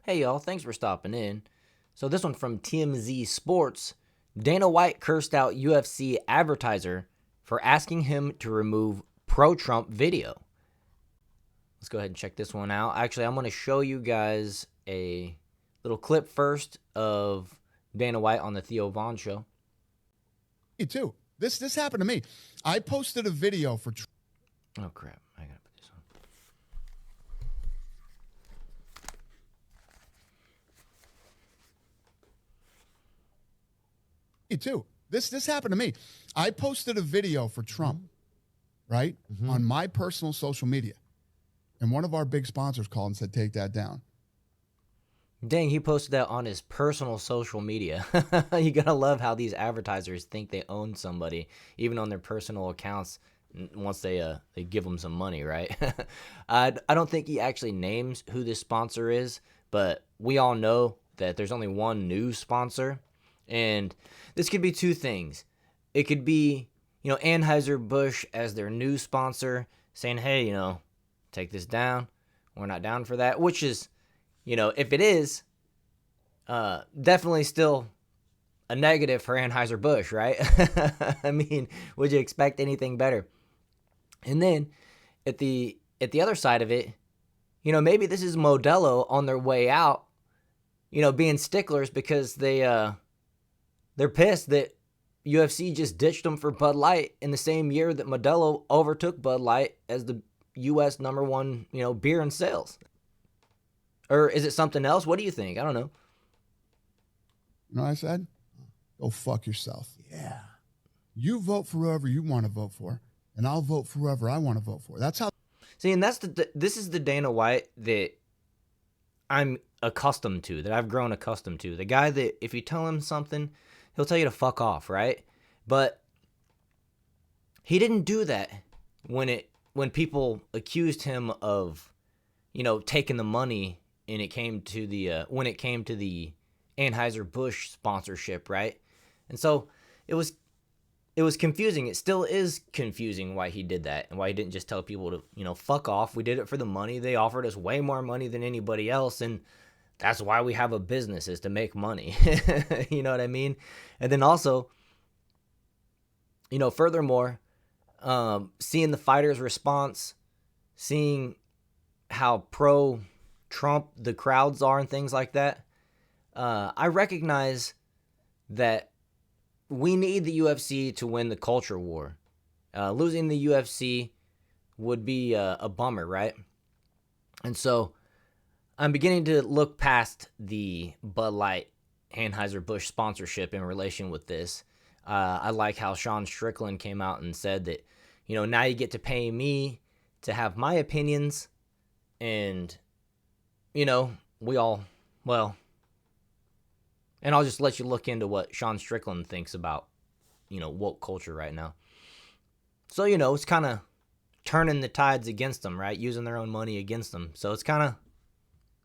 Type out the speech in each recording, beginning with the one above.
Hey y'all, thanks for stopping in. So this one from TMZ Sports. Dana White cursed out UFC Advertiser for asking him to remove pro-Trump video. Let's go ahead and check this one out. Actually, I'm going to show you guys a little clip first of Dana White on the Theo Von show. Me too. This happened to me. I posted a video for. Oh crap! I gotta put this on. Me too. This happened to me. I posted a video for Trump, right, on my personal social media, and one of our big sponsors called and said, "Take that down." Dang, he posted that on his personal social media. You gotta love how these advertisers think they own somebody, even on their personal accounts. Once they give them some money, right? I don't think he actually names who this sponsor is, but we all know that there's only one news sponsor, and this could be two things. It could be, Anheuser-Busch as their news sponsor saying, hey, take this down. We're not down for that, which is, if it is, definitely still a negative for Anheuser-Busch, right? I mean, would you expect anything better? And then at the other side of it, maybe this is Modelo on their way out, being sticklers because they're pissed that UFC just ditched them for Bud Light in the same year that Modelo overtook Bud Light as the U.S. number one, beer in sales. Or is it something else? What do you think? I don't know. You know what I said? Go fuck yourself. Yeah. You vote for whoever you want to vote for, and I'll vote for whoever I want to vote for. That's how. See, and this is the Dana White that I'm accustomed to, that I've grown accustomed to. The guy that if you tell him something, he'll tell you to fuck off, right? But he didn't do that when people accused him of, taking the money and it came to the when it came to the Anheuser-Busch sponsorship, right? And so it was confusing. It still is confusing why he did that and why he didn't just tell people to, fuck off. We did it for the money. They offered us way more money than anybody else, and that's why we have a business, is to make money. You know what I mean? And then also, furthermore, seeing the fighters' response, seeing how pro-Trump the crowds are and things like that, I recognize that we need the UFC to win the culture war. Losing the UFC would be a bummer, right? And so I'm beginning to look past the Bud Light Anheuser-Busch sponsorship in relation with this. I like how Sean Strickland came out and said that, now you get to pay me to have my opinions, and, we all, well, and I'll just let you look into what Sean Strickland thinks about, woke culture right now. So, it's kind of turning the tides against them, right? Using their own money against them. So it's kind of,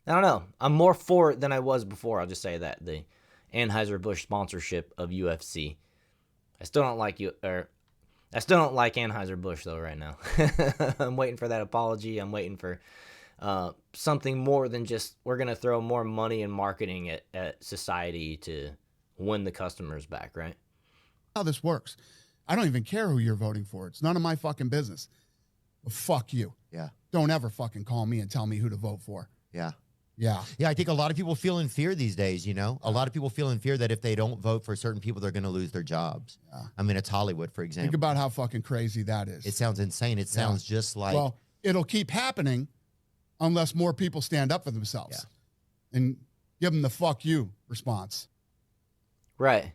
I don't know. I'm more for it than I was before. I'll just say that. The Anheuser-Busch sponsorship of UFC. I still don't like Anheuser-Busch though right now. I'm waiting for that apology. I'm waiting for something more than just we're going to throw more money and marketing at society to win the customers back, right? How this works. I don't even care who you're voting for. It's none of my fucking business. But fuck you. Yeah. Don't ever fucking call me and tell me who to vote for. Yeah. Yeah. Yeah, I think a lot of people feel in fear these days, A lot of people feel in fear that if they don't vote for certain people, they're going to lose their jobs. Yeah. I mean, it's Hollywood, for example. Think about how fucking crazy that is. It sounds insane. It sounds just like... Well, it'll keep happening unless more people stand up for themselves and give them the fuck you response. Right.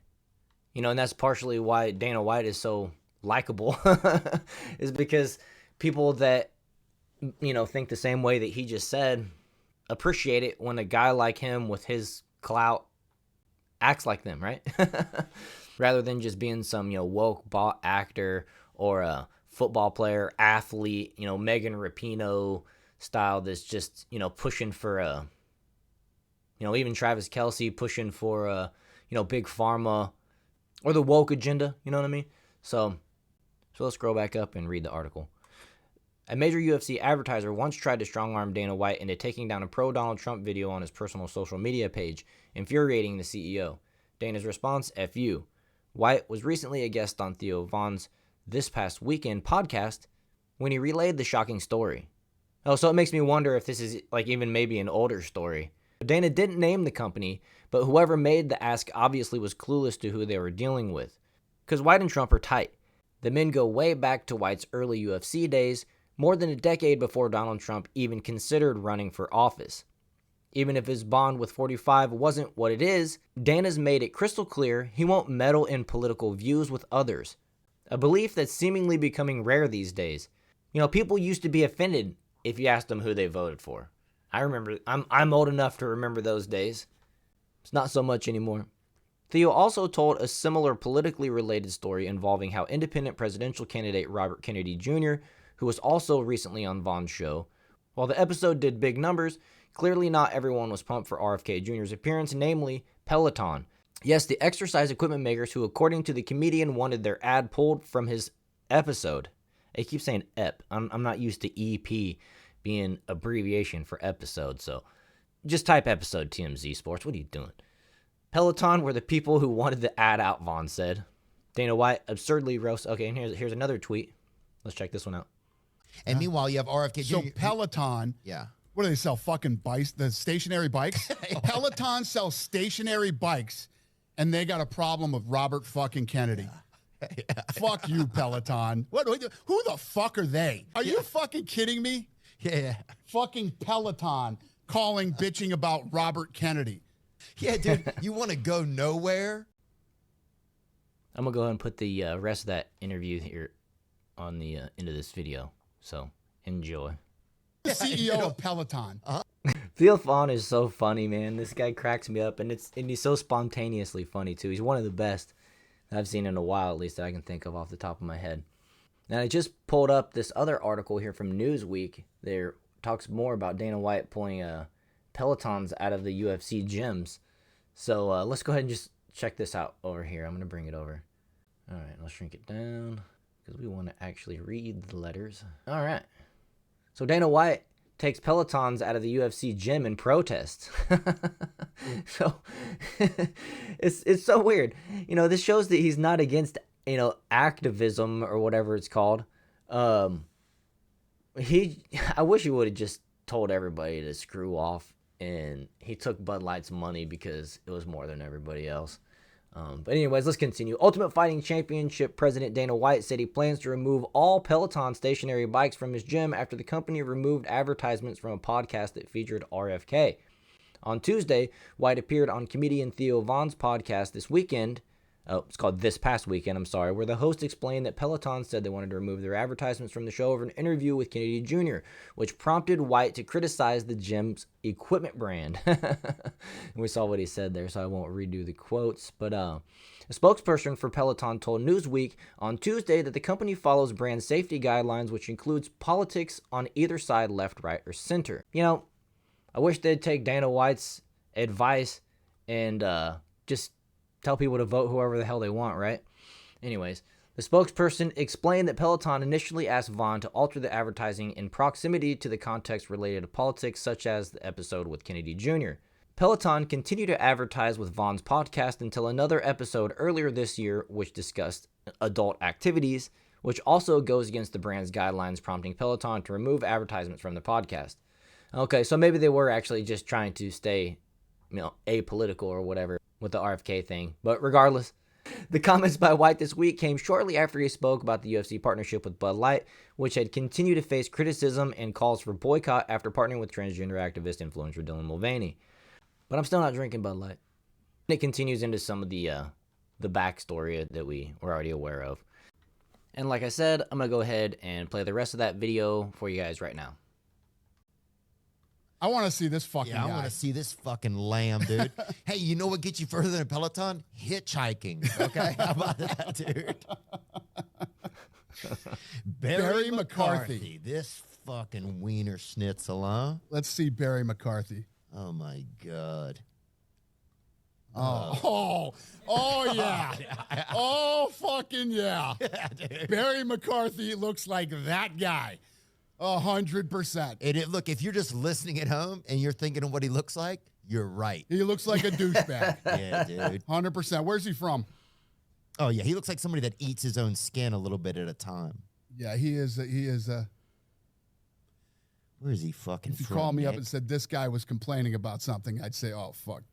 And that's partially why Dana White is so likable, is because people that, think the same way that he just said appreciate it when a guy like him with his clout acts like them, right? Rather than just being some, woke bot actor or a football player, athlete, Megan Rapinoe style that's just, pushing for even Travis Kelce pushing for big pharma or the woke agenda, you know what I mean? So let's scroll back up and read the article. A major UFC advertiser once tried to strong-arm Dana White into taking down a pro-Donald Trump video on his personal social media page, infuriating the CEO. Dana's response, F you. White was recently a guest on Theo Von's This Past Weekend podcast when he relayed the shocking story. Oh, so it makes me wonder if this is like even maybe an older story. Dana didn't name the company, but whoever made the ask obviously was clueless to who they were dealing with. Because White and Trump are tight. The men go way back to White's early UFC days, more than a decade before Donald Trump even considered running for office. Even if his bond with 45 wasn't what it is, Dana's made it crystal clear he won't meddle in political views with others. A belief that's seemingly becoming rare these days. You know, people used to be offended if you asked them who they voted for. I remember, I'm old enough to remember those days. It's not so much anymore. Theo also told a similar politically related story involving how independent presidential candidate Robert Kennedy Jr., who was also recently on Von's show, while the episode did big numbers, clearly not everyone was pumped for RFK Jr.'s appearance, namely Peloton. Yes, the exercise equipment makers who, according to the comedian, wanted their ad pulled from his episode. I keep saying EP. I'm not used to EP being abbreviation for episode, so just type episode TMZ Sports. What are you doing? Peloton were the people who wanted the ad out, Vaughn said. Dana White absurdly roast. Okay, and here's another tweet. Let's check this one out. And meanwhile, you have RFK So Jr. Peloton, Yeah. what do they sell? Fucking bikes, the stationary bikes? Peloton sells stationary bikes, and they got a problem with Robert fucking Kennedy. Fuck you, Peloton. Who the fuck are they? Are you fucking kidding me? Yeah. Fucking Peloton calling, bitching about Robert Kennedy. Yeah, dude, you want to go nowhere? I'm going to go ahead and put the rest of that interview here on the end of this video. So enjoy. CEO of Peloton. Theo Vaughn is so funny, man. This guy cracks me up, and he's so spontaneously funny, too. He's one of the best that I've seen in a while, at least that I can think of off the top of my head. Now, I just pulled up this other article here from Newsweek. There talks more about Dana White pulling Pelotons out of the UFC gyms. So let's go ahead and just check this out over here. I'm going to bring it over. All right, let's shrink it down because we want to actually read the letters. All right. So Dana White takes Pelotons out of the UFC gym in protest. So it's so weird. You know, this shows that he's not against, you know, activism or whatever it's called. I wish he would have just told everybody to screw off, and he took Bud Light's money because it was more than everybody else. But anyways, let's continue. Ultimate Fighting Championship President Dana White said he plans to remove all Peloton stationary bikes from his gym after the company removed advertisements from a podcast that featured RFK. On Tuesday, White appeared on comedian Theo Von's podcast it's called This Past Weekend, where the host explained that Peloton said they wanted to remove their advertisements from the show over an interview with Kennedy Jr., which prompted White to criticize the gym's equipment brand. And we saw what he said there, so I won't redo the quotes. But a spokesperson for Peloton told Newsweek on Tuesday that the company follows brand safety guidelines, which includes politics on either side, left, right, or center. You know, I wish they'd take Dana White's advice and just tell people to vote whoever the hell they want, right? Anyways, the spokesperson explained that Peloton initially asked Vaughn to alter the advertising in proximity to the context related to politics, such as the episode with Kennedy Jr. Peloton continued to advertise with Vaughn's podcast until another episode earlier this year, which discussed adult activities, which also goes against the brand's guidelines, prompting Peloton to remove advertisements from the podcast. Okay, so maybe they were actually just trying to stay, you know, apolitical or whatever with the RFK thing. But regardless, the comments by White this week came shortly after he spoke about the UFC partnership with Bud Light, which had continued to face criticism and calls for boycott after partnering with transgender activist influencer Dylan Mulvaney. But I'm still not drinking Bud Light. It continues into some of the backstory that we were already aware of. And like I said, I'm going to go ahead and play the rest of that video for you guys right now. I want to see this fucking Yeah, I guy. want to see this fucking lamb, dude. Hey, you know what gets you further than a Peloton? Hitchhiking. Okay, how about that, dude? Barry McCarthy. This fucking wiener schnitzel, huh? Let's see Barry McCarthy. Oh my god. Oh yeah. Oh fucking yeah. Yeah, dude. Barry McCarthy looks like that guy. 100%. Look, if you're just listening at home and you're thinking of what he looks like, you're right. He looks like a douchebag. Yeah, dude. 100%. Where's he from? Oh, yeah. He looks like somebody that eats his own skin a little bit at a time. Yeah, he is. Where is he fucking If you from, called me up Nick? and said this guy was complaining about something, I'd say, oh, fuck.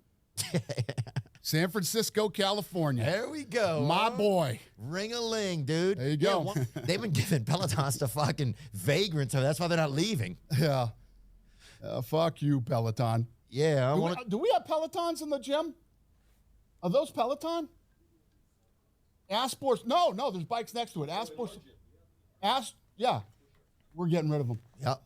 San Francisco, California. There we go. My huh? boy. Ring-a-ling, dude. There you go. They've been giving Pelotons to fucking vagrants, so that's why they're not leaving. Yeah. Fuck you, Peloton. Yeah, Do we have Pelotons in the gym? Are those Peloton? Asports. No, there's bikes next to it. Asports. Yeah. We're getting rid of them. Yep.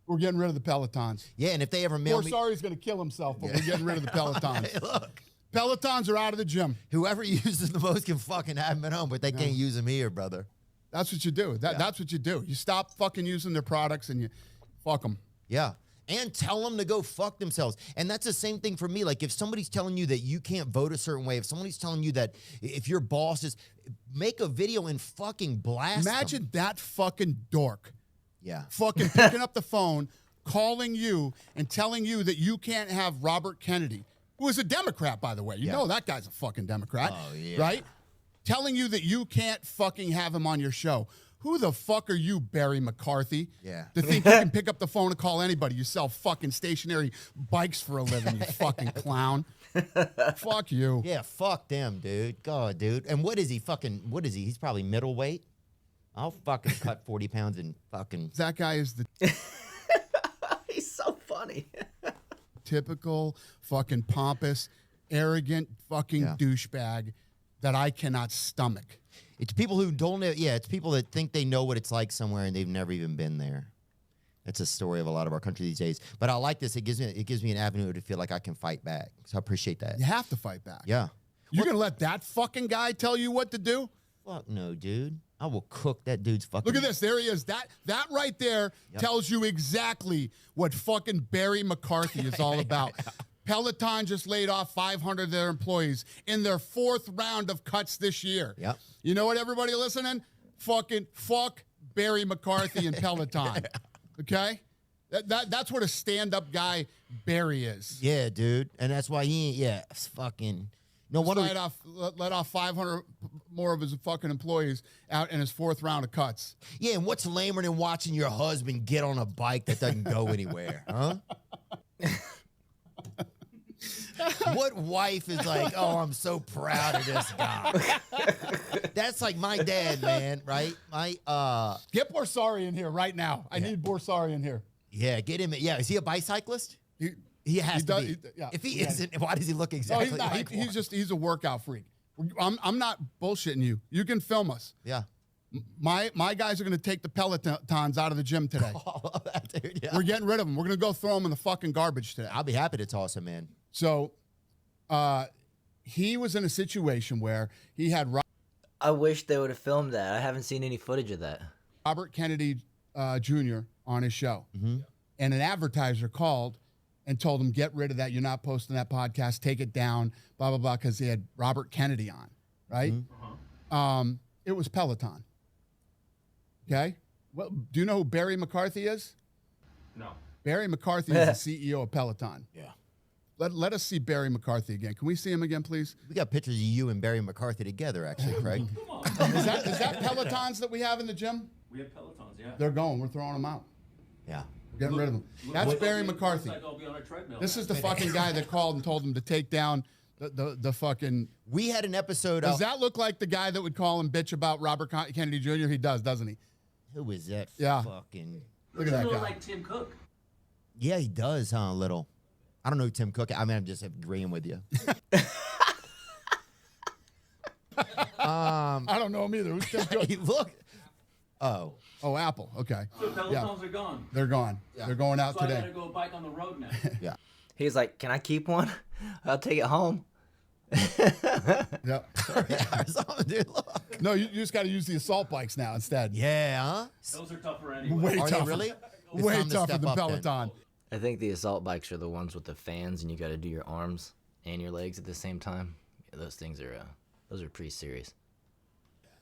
We're getting rid of the Pelotons. Yeah, and if they ever mail Poor me, Sorry's going to kill himself, but we're getting rid of the Pelotons. Hey, look, Pelotons are out of the gym. whoever uses the most can fucking have them at home, but they can't use them here, brother. That's what you do. That's what you do. You stop fucking using their products and you fuck them. Yeah. And tell them to go fuck themselves. And that's the same thing for me. Like, if somebody's telling you that you can't vote a certain way, if somebody's telling you that if your boss is, make a video and fucking blast them. Imagine that fucking dork Yeah. fucking picking up the phone, calling you and telling you that you can't have Robert Kennedy, who is a Democrat, by the way. You know that guy's a fucking Democrat, right? Telling you that you can't fucking have him on your show. Who the fuck are you, Barry McCarthy? Yeah. To think you can pick up the phone and call anybody. You sell fucking stationary bikes for a living, you fucking clown. Fuck you. Yeah, fuck them, dude. God, dude. And what is he? He's probably middleweight. I'll fucking cut 40 pounds and fucking. That guy is the He's so funny. typical fucking pompous, arrogant fucking douchebag that I cannot stomach. It's people who don't know. Yeah, it's people that think they know what it's like somewhere and they've never even been there. That's a story of a lot of our country these days. But I like this. It gives me an avenue to feel like I can fight back. So I appreciate that. You have to fight back. Yeah. You're going to let that fucking guy tell you what to do? Fuck no, dude. I will cook that dude's fucking. Look at this. There he is. That right there tells you exactly what fucking Barry McCarthy is all about. Peloton just laid off 500 of their employees in their 4th round of cuts this year. Yep. You know what, everybody listening? Fucking fuck Barry McCarthy and Peloton. Okay? That's what a stand-up guy Barry is. Yeah, dude. And that's why he ain't, it's fucking. No wonder. Let off 500 more of his fucking employees out in his 4th round of cuts. Yeah, and what's lamer than watching your husband get on a bike that doesn't go anywhere, huh? What wife is like, oh, I'm so proud of this guy? That's like my dad, man, right? Get Borsari in here right now. I need Borsari in here. Yeah, get him. Yeah, is he a bicyclist? He has to be. If he isn't, why does he look exactly he's not. like one? He's a workout freak. I'm not bullshitting you. You can film us. Yeah. My guys are going to take the Pelotons out of the gym today. I love that, dude. Yeah. We're getting rid of them. We're going to go throw them in the fucking garbage today. I'll be happy to toss him in. So he was in a situation where he had I wish they would have filmed that. I haven't seen any footage of that. Robert Kennedy Jr. on his show. Mm-hmm. And an advertiser called and told him, get rid of that. You're not posting that podcast. Take it down, blah, blah, blah, because he had Robert Kennedy on, right? Mm-hmm. It was Peloton. Okay? Well, do you know who Barry McCarthy is? No. Barry McCarthy is the CEO of Peloton. Yeah. Let us see Barry McCarthy again. Can we see him again, please? We got pictures of you and Barry McCarthy together, actually, Craig. Is that Pelotons that we have in the gym? We have Pelotons, yeah. They're going. We're throwing them out. Yeah. We're getting rid of them. That's Barry McCarthy. Looks like I'll be on a treadmill. This is the fucking guy that called and told him to take down the fucking. We had an episode. Does that look like the guy that would call and bitch about Robert Kennedy Jr.? He does, doesn't he? Who is that? Yeah. Fucking. Look at that guy. Like Tim Cook. Yeah, he does, huh? A little. I don't know who Tim Cook. I mean, I'm just agreeing with you. I don't know him either. Who's Tim Cook? Look. Oh. Oh, Apple. Okay. So Pelotons are gone. They're gone. Yeah. They're going out So I today. gotta go bike on the road now. Yeah. He's like, can I keep one? I'll take it home. Yep. Dude, look. No, you just got to use the assault bikes now instead. Yeah, huh? Those are tougher anyway. Way Are tougher. they really? It's Way time to tougher step than up then. Peloton. I think the assault bikes are the ones with the fans, and you got to do your arms and your legs at the same time. Yeah, those things are, those are pretty serious.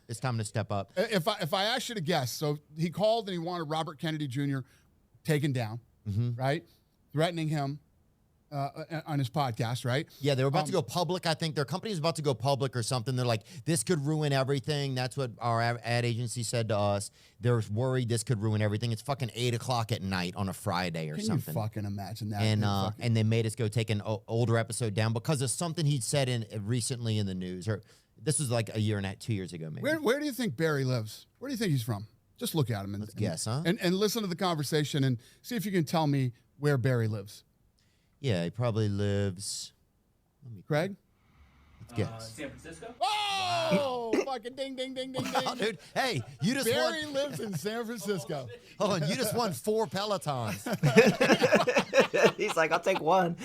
It's time to step up. If I asked you to guess, so he called and he wanted Robert Kennedy Jr. taken down, right? Threatening him on his podcast, right? Yeah, they were about to go public. I think their company is about to go public or something. They're like, this could ruin everything. That's what our ad agency said to us. They're worried this could ruin everything. It's fucking 8 o'clock at night on a Friday or Can something. you fucking imagine that? And they made us go take an older episode down because of something he'd said recently in the news. Or this was like a year and 2 years ago, maybe. Where do you think Barry lives? Where do you think he's from? Just look at him and guess, huh? And listen to the conversation and see if you can tell me where Barry lives. Yeah, he probably lives. Craig? Let's guess. San Francisco? Oh, fucking ding, ding, ding, ding, Oh, ding. dude, hey, you just Barry won. lives in San Francisco. Hold on, you just won 4 Pelotons. He's like, I'll take one.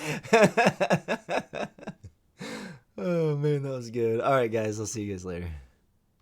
Oh, man, that was good. All right, guys. I'll see you guys later.